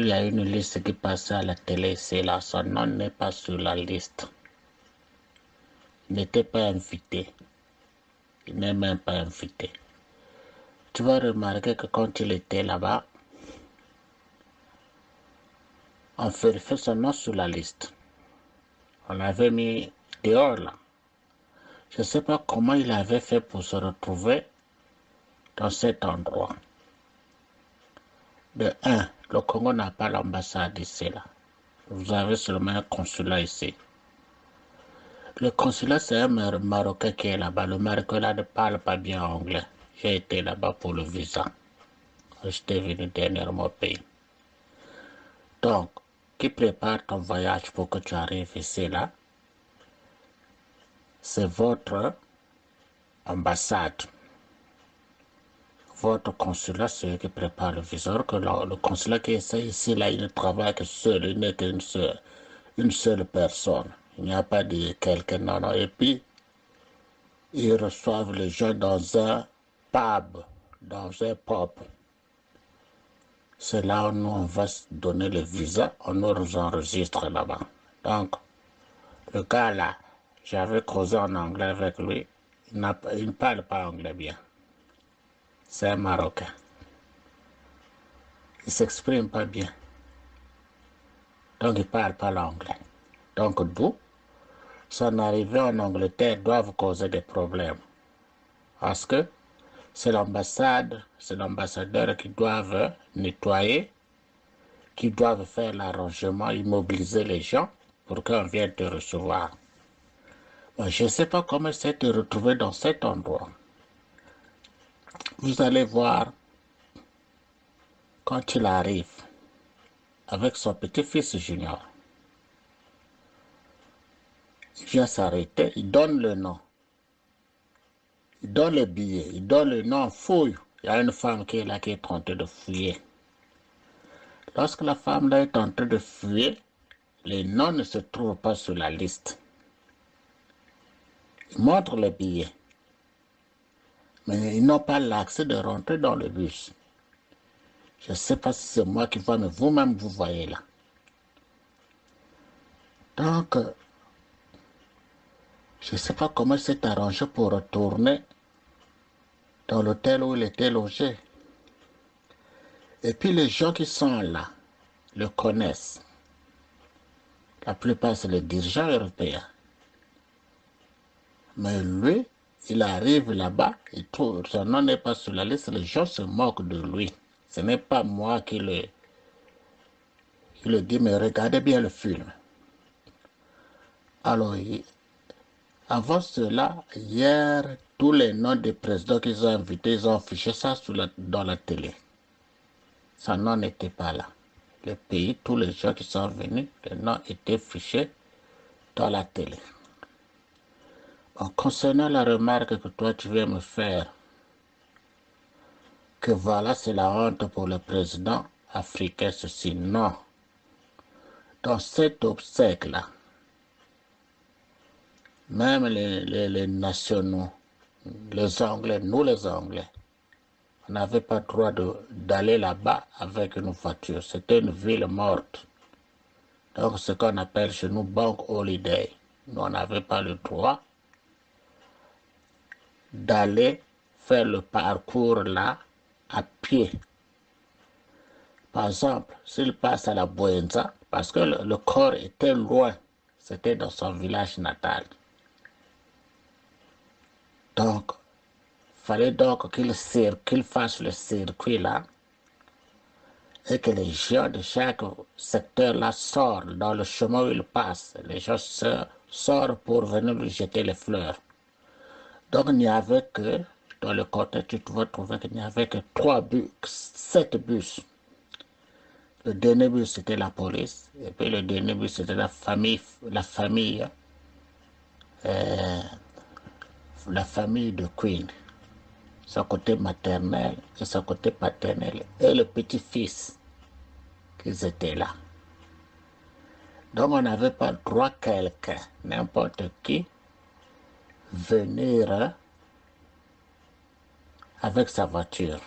Il y a une liste qui passe à la télé, c'est là, son nom n'est pas sur la liste. Il n'était pas invité. Il n'est même pas invité. Tu vas remarquer que quand il était là-bas, on vérifiait son nom sur la liste. On l'avait mis dehors là. Je ne sais pas comment il avait fait pour se retrouver dans cet endroit. De un, le Congo n'a pas l'ambassade ici là. Vous avez seulement un consulat ici. Le consulat, c'est un Marocain qui est là-bas. Le Marocain là ne parle pas bien anglais. J'ai été là-bas pour le visa. J'étais venu dernièrement au pays. Donc, qui prépare ton voyage pour que tu arrives ici là, c'est votre ambassade. Votre consulat, c'est eux qui prépare le visa. Alors que le consulat qui est ici là, il ne travaille que seul. Il n'est qu'une seule personne. Il n'y a pas de quelqu'un, non, non. Et puis, ils reçoivent les gens dans un pub, dans un pub. C'est là où nous, on va donner le visa, on nous enregistre là-bas. Donc, le gars là, j'avais causé en anglais avec lui, il ne parle pas anglais bien. C'est un Marocain. Il ne s'exprime pas bien. Donc, il ne parle pas l'anglais. Donc, d'où son arrivée en Angleterre doivent causer des problèmes. Parce que c'est l'ambassade, c'est l'ambassadeur qui doivent nettoyer, qui doivent faire l'arrangement, immobiliser les gens pour qu'on vienne te recevoir. Bon, je ne sais pas comment c'est de retrouver dans cet endroit. Vous allez voir quand il arrive avec son petit-fils junior. Il vient s'arrêter, il donne le nom. Il donne le billet, il donne le nom, fouille. Il y a une femme qui est là qui est en train de fouiller. Lorsque la femme là est en train de fouiller, les noms ne se trouvent pas sur la liste. Il montre le billet. Mais ils n'ont pas l'accès de rentrer dans le bus. Je ne sais pas si c'est moi qui vois, mais vous-même vous voyez là. Donc, je ne sais pas comment il s'est arrangé pour retourner dans l'hôtel où il était logé. Et puis les gens qui sont là le connaissent. La plupart, c'est les dirigeants européens. Mais lui, il arrive là-bas, il trouve, son nom n'est pas sur la liste, les gens se moquent de lui. Ce n'est pas moi qui le dis, mais regardez bien le film. Alors, avant cela, hier, tous les noms des présidents qu'ils ont invités, ils ont affiché ça dans la télé. Son nom n'était pas là. Le pays, tous les gens qui sont venus, les noms étaient fichés dans la télé. Bon, concernant la remarque que toi tu viens me faire, que voilà, c'est la honte pour le président africain, ceci, non. Dans cet obsèque-là, même les nationaux, les Anglais, nous les Anglais, on n'avait pas le droit d'aller là-bas avec une voiture. C'était une ville morte. Donc, ce qu'on appelle chez nous Bank Holiday. Nous, on n'avait pas le droit d'aller faire le parcours là à pied. Par exemple, s'il passe à la Boenza, parce que le corps était loin, c'était dans son village natal. Donc, il fallait donc qu'il fasse le circuit là et que les gens de chaque secteur là sortent dans le chemin où ils passent. Les gens sortent pour venir lui jeter les fleurs. Donc, il n'y avait que, dans le côté, tu vas trouver qu'il n'y avait que 7 bus. Le dernier bus, c'était la police. Et puis le dernier bus, c'était la famille de Queen. Son côté maternel et son côté paternel. Et le petit-fils, qu'ils étaient là. Donc on n'avait pas le droit quelqu'un, n'importe qui, venir avec sa voiture.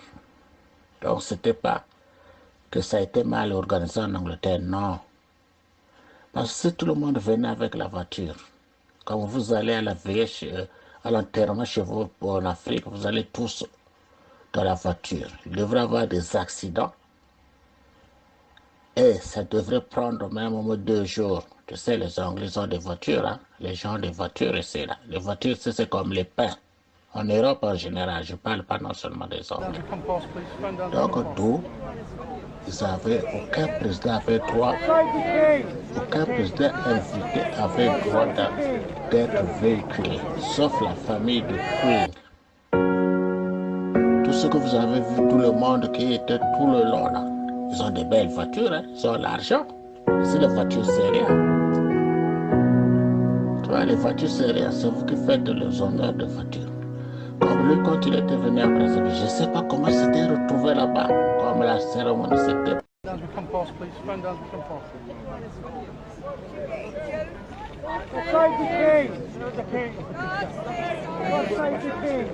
Donc c'était pas que ça a été mal organisé en Angleterre. Non. Parce que si tout le monde venait avec la voiture, quand vous allez à la veille, à l'enterrement chez vous en Afrique, vous allez tous dans la voiture. Il devrait y avoir des accidents. Et ça devrait prendre même au moins 2 jours. Tu sais, les Anglais ont des voitures, hein? Les gens ont des voitures ici, là. Les voitures, c'est comme les pains. En Europe, en général, je ne parle pas non seulement des Anglais. Donc, d'où aucun président avait droit, aucun président invité avait droit d'être véhiculé, sauf la famille de Queen. Tout ce que vous avez vu, tout le monde qui était tout le long là, ils ont des belles voitures, hein? Ils ont l'argent. Ici, les voitures, c'est rien. Tu vois, les voitures, c'est rien. C'est vous qui faites les honneurs de voitures. Comme lui, quand il était venu à Brazzaville, je ne sais pas comment c'était retrouvé là-bas, comme la cérémonie s'était. Please stand down to come forward. Outside the king! The king! Outside the king!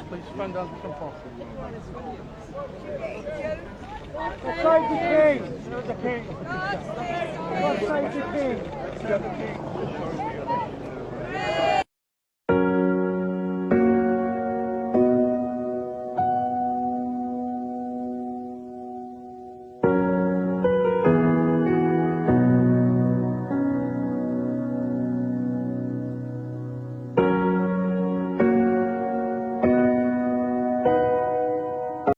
Please stand down to come forward. Outside the king! The king! Outside the king!